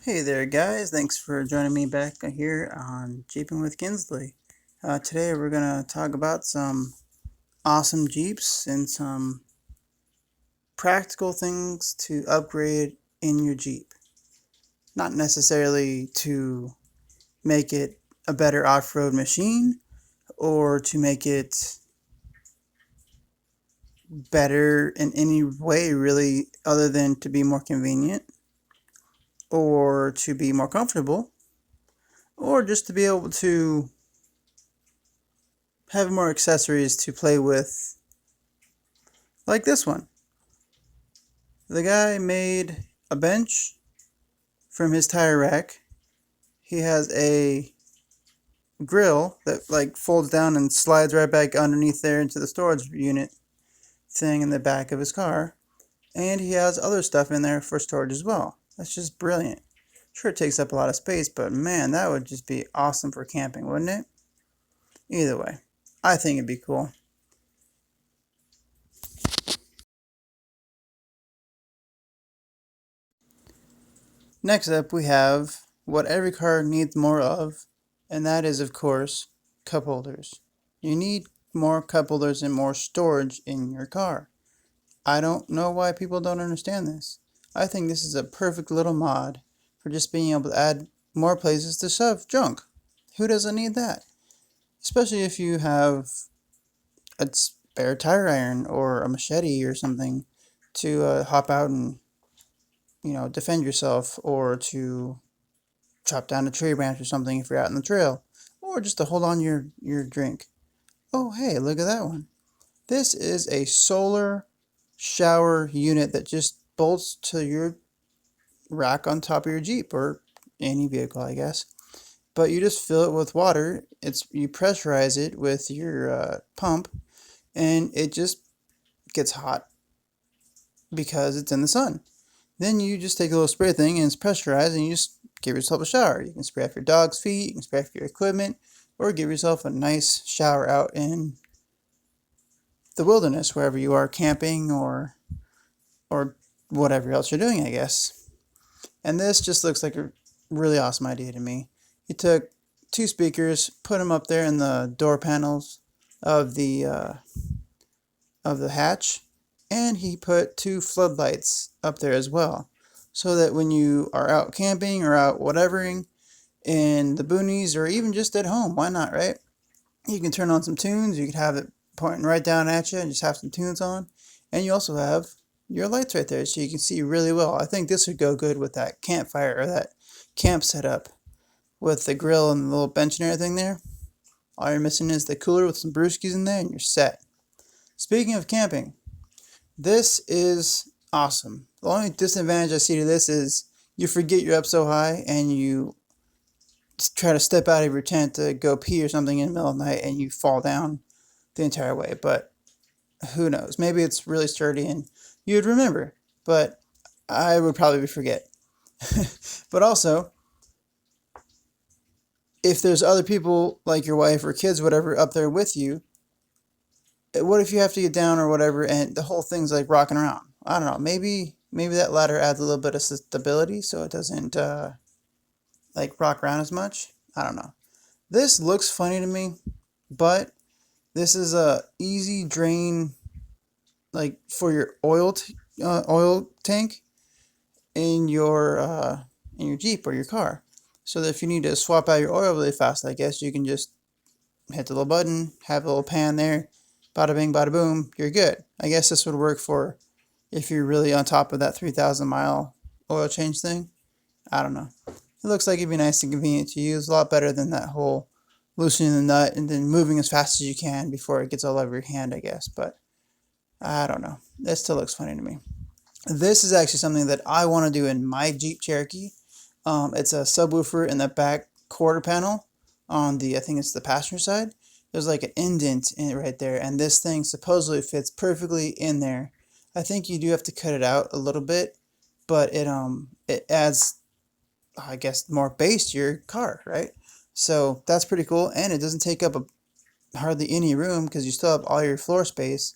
Hey there, guys. Thanks for joining me back here on Jeepin with Kinsley. Today we're going to talk about some awesome Jeeps and some practical things to upgrade in your Jeep. Not necessarily to make it a better off-road machine or to make it better in any way, really, other than to be more convenient or to be more comfortable or just to be able to have more accessories to play with, like this one. The guy made a bench from his tire rack. He has a grill that folds down and slides right back underneath there into the storage unit thing in the back of his car. And he has other stuff in there for storage as well. That's just brilliant. Sure, it takes up a lot of space, but man, that would just be awesome for camping, wouldn't it? Either way, I think it'd be cool. Next up, we have what every car needs more of, and that is, of course, cup holders. You need more cup holders and more storage in your car. I don't know why people don't understand this. I think this is a perfect little mod for just being able to add more places to shove junk. Who doesn't need that? Especially if you have a spare tire iron or a machete or something to hop out and defend yourself, or to chop down a tree branch or something if you're out in the trail, or just to hold on your drink. Oh, hey, look at that one. This is a solar shower unit that just bolts to your rack on top of your Jeep or any vehicle, I guess. But you just fill it with water. You pressurize it with your pump, and it just gets hot because it's in the sun. Then you just take a little spray thing and it's pressurized, and you just give yourself a shower. You can spray off your dog's feet, you can spray off your equipment, or give yourself a nice shower out in the wilderness, wherever you are camping or whatever else you're doing, I guess. And this just looks like a really awesome idea to me. He took two speakers, put them up there in the door panels of the hatch, and he put two floodlights up there as well, so that when you are out camping or out whatevering in the boonies or even just at home, why not, right? You can turn on some tunes, you can have it pointing right down at you and just have some tunes on, and you also have your lights right there so you can see really well. I think this would go good with that campfire or that camp setup with the grill and the little bench and everything there. All you're missing is the cooler with some brewskis in there and you're set. Speaking of camping, this is awesome. The only disadvantage I see to this is you forget you're up so high and you try to step out of your tent to go pee or something in the middle of the night and you fall down the entire way. But who knows? Maybe it's really sturdy and you'd remember, but I would probably forget. But also, if there's other people like your wife or kids, whatever, up there with you, what if you have to get down or whatever and the whole thing's like rocking around? I don't know. Maybe that ladder adds a little bit of stability so it doesn't rock around as much. I don't know. This looks funny to me, but this is a easy drain, like for your oil tank in your Jeep or your car. So that if you need to swap out your oil really fast, I guess you can just hit the little button, have a little pan there, bada bing, bada boom, you're good. I guess this would work for if you're really on top of that 3,000 mile oil change thing. I don't know. It looks like it'd be nice and convenient to use, a lot better than that whole loosening the nut and then moving as fast as you can before it gets all over your hand, I guess. But I don't know. That still looks funny to me. This is actually something that I want to do in my Jeep Cherokee. It's a subwoofer in the back quarter panel on I think it's the passenger side. There's like an indent in it right there, and this thing supposedly fits perfectly in there. I think you do have to cut it out a little bit, but it adds, I guess, more bass to your car, right? So that's pretty cool, and it doesn't take up hardly any room because you still have all your floor space,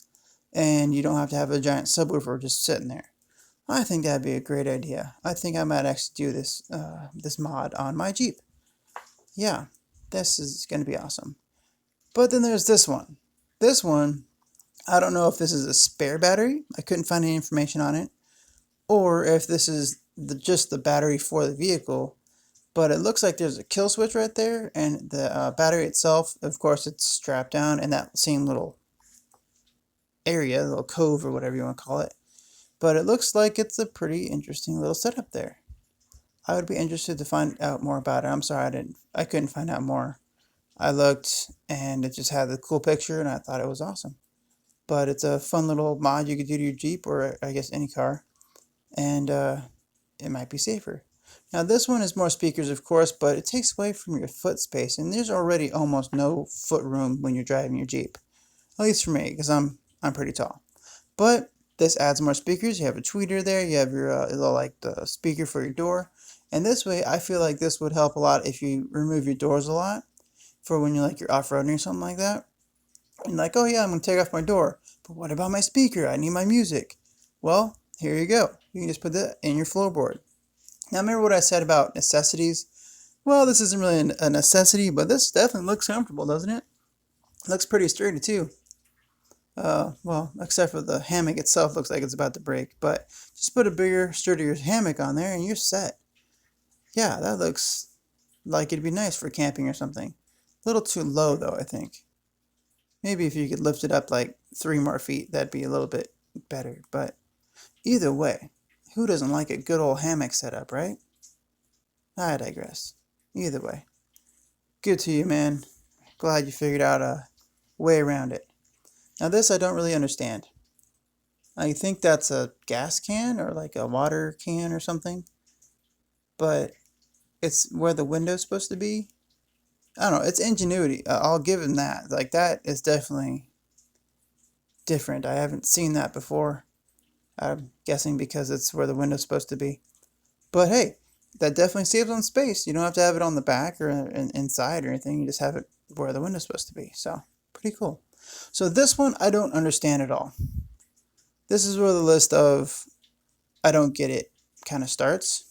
and you don't have to have a giant subwoofer just sitting there. I think that'd be a great idea. I think I might actually do this this mod on my Jeep. Yeah, this is gonna be awesome. But then there's this one. This one, I don't know if this is a spare battery. I couldn't find any information on it, or if this is just the battery for the vehicle. But it looks like there's a kill switch right there, and the battery itself, of course, it's strapped down in that same little area, little cove or whatever you want to call it. But it looks like it's a pretty interesting little setup there. I would be interested to find out more about it. I'm sorry I couldn't find out more. I looked and it just had the cool picture and I thought it was awesome. But it's a fun little mod you could do to your Jeep or I guess any car. And it might be safer. Now this one is more speakers of course, but it takes away from your foot space and there's already almost no foot room when you're driving your Jeep. At least for me, because I'm pretty tall. But this adds more speakers. You have a tweeter there. You have your little like the speaker for your door. And this way, I feel like this would help a lot if you remove your doors a lot for when you're off-roading or something like that. And like, oh yeah, I'm gonna take off my door. But what about my speaker? I need my music. Well, here you go. You can just put that in your floorboard. Now remember what I said about necessities? Well, this isn't really a necessity, but this definitely looks comfortable, doesn't it? It looks pretty sturdy too. Well, except for the hammock itself looks like it's about to break, but just put a bigger, sturdier hammock on there and you're set. Yeah, that looks like it'd be nice for camping or something. A little too low though, I think. Maybe if you could lift it up like 3 more feet, that'd be a little bit better, but either way, who doesn't like a good old hammock setup, right? I digress. Either way, good to you, man. Glad you figured out a way around it. Now this I don't really understand. I think that's a gas can or like a water can or something. But it's where the window's supposed to be. I don't know. It's ingenuity. I'll give him that. Like that is definitely different. I haven't seen that before. I'm guessing because it's where the window's supposed to be. But hey, that definitely saves on space. You don't have to have it on the back or inside or anything. You just have it where the window's supposed to be. So pretty cool. So this one I don't understand at all. This is where the list of I don't get it kind of starts.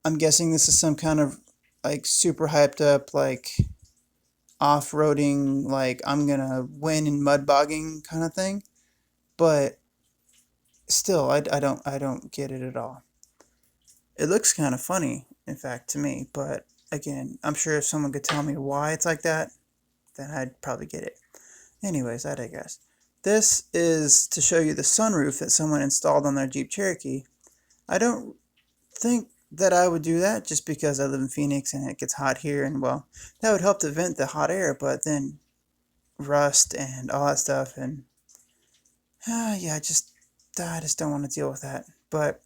I'm guessing this is some kind of like super hyped up like off-roading like I'm gonna win in mud bogging kind of thing. But still I don't get it at all. It looks kind of funny, in fact, to me, but again, I'm sure if someone could tell me why it's like that, then I'd probably get it. Anyways, I digress. This is to show you the sunroof that someone installed on their Jeep Cherokee. I don't think that I would do that just because I live in Phoenix and it gets hot here, and well, that would help to vent the hot air, but then rust and all that stuff, and yeah, I just don't want to deal with that. But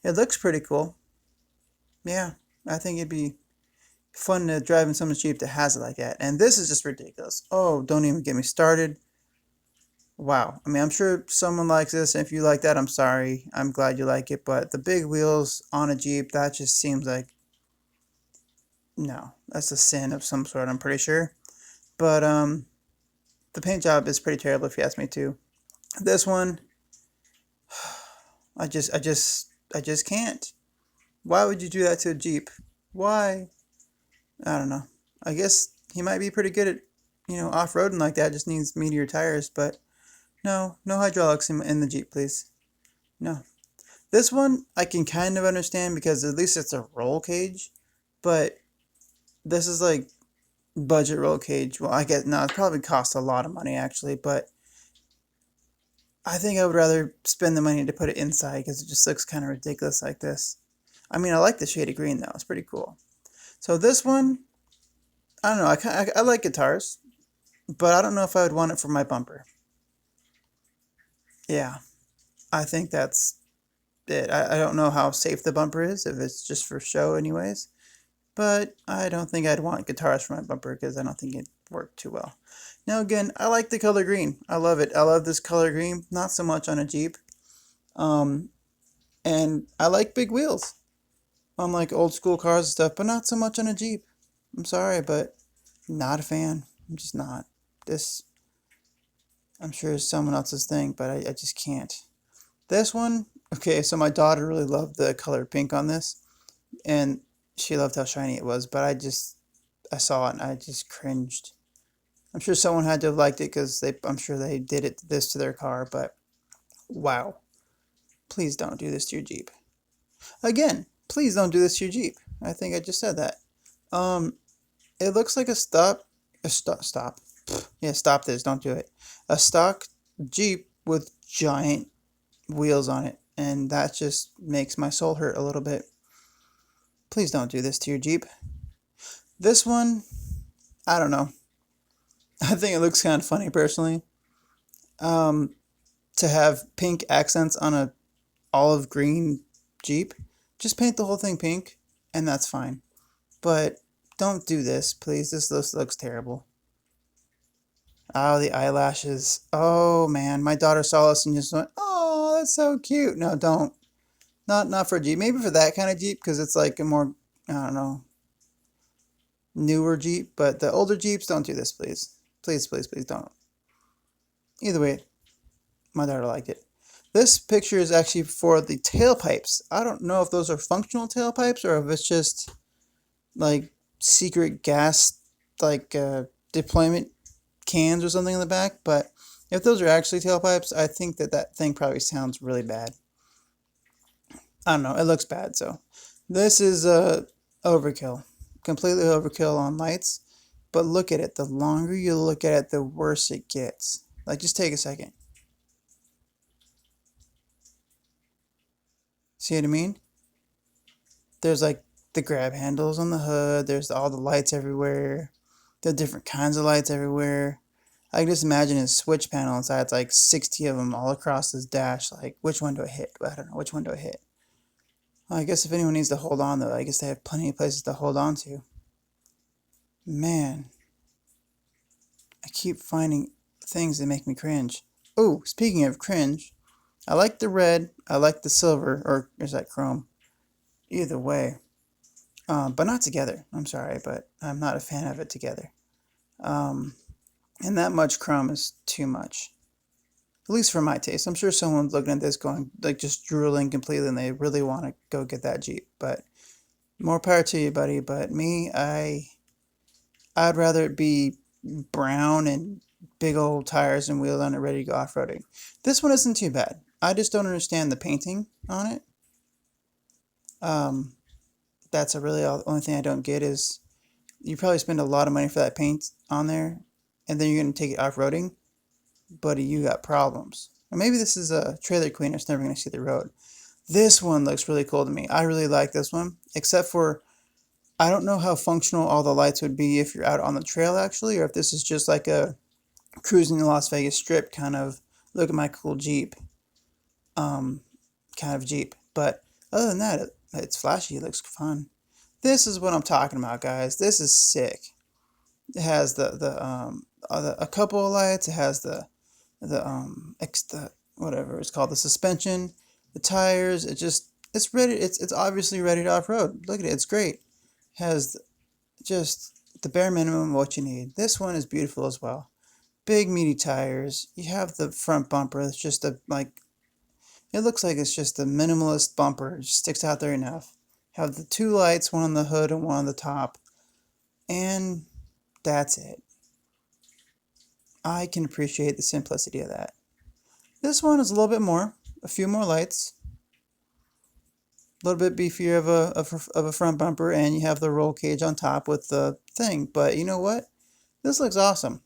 it looks pretty cool. Yeah, I think it'd be fun to drive in someone's Jeep that has it like that. And this is just ridiculous. Oh, don't even get me started. Wow. I mean, I'm sure someone likes this. And if you like that, I'm sorry. I'm glad you like it. But the big wheels on a Jeep, that just seems like, no, that's a sin of some sort, I'm pretty sure. But the paint job is pretty terrible if you ask me too. This one, I just can't. Why would you do that to a Jeep? Why? I don't know. I guess he might be pretty good at, off-roading like that. Just needs meatier tires, but no hydraulics in the Jeep, please. No. This one I can kind of understand because at least it's a roll cage, but this is like budget roll cage. Well, I guess no, it probably costs a lot of money actually, but I think I would rather spend the money to put it inside because it just looks kind of ridiculous like this. I mean, I like the shade of green though. It's pretty cool. So this one, I don't know. I like guitars, but I don't know if I would want it for my bumper. Yeah, I think that's it. I don't know how safe the bumper is, if it's just for show anyways. But I don't think I'd want guitars for my bumper because I don't think it'd work too well. Now again, I like the color green. I love it. I love this color green. Not so much on a Jeep. And I like big wheels on like old school cars and stuff, but not so much on a Jeep. I'm sorry, but not a fan. I'm just not. I'm sure is someone else's thing, but I just can't. This one, Okay, so my daughter really loved the color pink on this, and she loved how shiny it was, but I saw it and I just cringed. I'm sure someone had to have liked it because I'm sure they did this to their car, but wow. Please don't do this to your Jeep. Again, please don't do this to your Jeep. I think I just said that. Um, it looks like stop. Yeah, stop this. Don't do it. A stock Jeep with giant wheels on it, and that just makes my soul hurt a little bit. Please don't do this to your Jeep. This one, I don't know. I think it looks kind of funny personally. Um, to have pink accents on a olive green Jeep, just paint the whole thing pink, and that's fine. But don't do this, please. This looks terrible. Oh, the eyelashes. Oh man, my daughter saw this and just went, "Oh, that's so cute." No, don't. Not for a Jeep. Maybe for that kind of Jeep because it's like a more, I don't know, newer Jeep. But the older Jeeps, don't do this, please. Please, please, please don't. Either way, my daughter liked it. This picture is actually for the tailpipes. I don't know if those are functional tailpipes or if it's just like secret gas, like deployment cans or something in the back. But if those are actually tailpipes, I think that thing probably sounds really bad. I don't know. It looks bad. So this is overkill. Completely overkill on lights. But look at it. The longer you look at it, the worse it gets. Like, just take a second. See what I mean? There's like the grab handles on the hood. There's all the lights everywhere. The different kinds of lights everywhere. I can just imagine his switch panel inside. It's like 60 of them all across his dash. Like, which one do I hit? I don't know. Which one do I hit? Well, I guess if anyone needs to hold on, though, I guess they have plenty of places to hold on to. Man, I keep finding things that make me cringe. Oh, speaking of cringe, I like the red. I like the silver. Or is that chrome? Either way. But not together. I'm sorry, but I'm not a fan of it together. Um, and that much chrome is too much. At least for my taste. I'm sure someone's looking at this going, like, just drooling completely and they really want to go get that Jeep. But more power to you, buddy. But me, I'd rather it be brown and big old tires and wheels on it ready to go off-roading. This one isn't too bad. I just don't understand the painting on it. Um, that's a really the only thing I don't get is you probably spend a lot of money for that paint on there, and then you're going to take it off-roading. Buddy, you got problems. Or maybe this is a trailer queen that's never going to see the road. This one looks really cool to me. I really like this one, except for I don't know how functional all the lights would be if you're out on the trail actually, or if this is just like a cruising the Las Vegas Strip kind of look at my cool Jeep, um, kind of Jeep. But other than that, it's flashy. It looks fun. This is what I'm talking about, guys. This is sick. It has a couple of lights. It has the whatever it's called, the suspension, the tires. It's ready. It's obviously ready to off road. Look at it. It's great. It has just the bare minimum of what you need. This one is beautiful as well. Big meaty tires. You have the front bumper. It's just it looks like it's just a minimalist bumper. It just sticks out there enough. Have the two lights, one on the hood and one on the top. And that's it. I can appreciate the simplicity of that. This one is a little bit more, a few more lights, a little bit beefier of a front bumper, and you have the roll cage on top with the thing. But you know what? This looks awesome.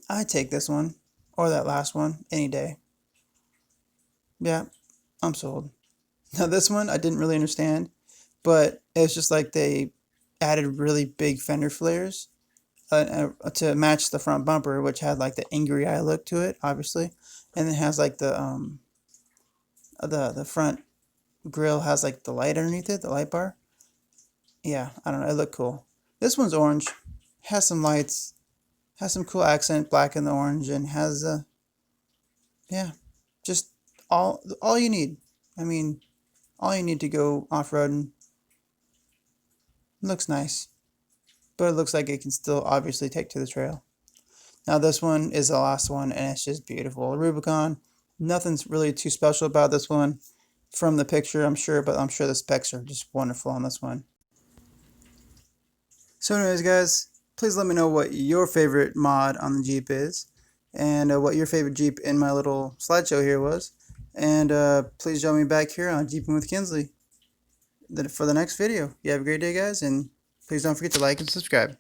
I'd take this one or that last one any day. Yeah, I'm sold. Now this one I didn't really understand, but it's just like they added really big fender flares to match the front bumper, which had like the angry eye look to it, obviously, and it has like the front grill has like the light underneath it, the light bar. Yeah, I don't know. It looked cool. This one's orange, has some lights, has some cool accent, black and the orange, and has yeah, just all you need. I mean, all you need to go off roading. Looks nice, but it looks like it can still obviously take to the trail. Now this one is the last one, and it's just beautiful. Rubicon. Nothing's really too special about this one. from the picture, I'm sure, but I'm sure the specs are just wonderful on this one. So anyways, guys, please let me know what your favorite mod on the Jeep is, and what your favorite Jeep in my little slideshow here was. And please join me back here on Jeepin with Kinsley for the next video. You have a great day, guys, and please don't forget to like and subscribe.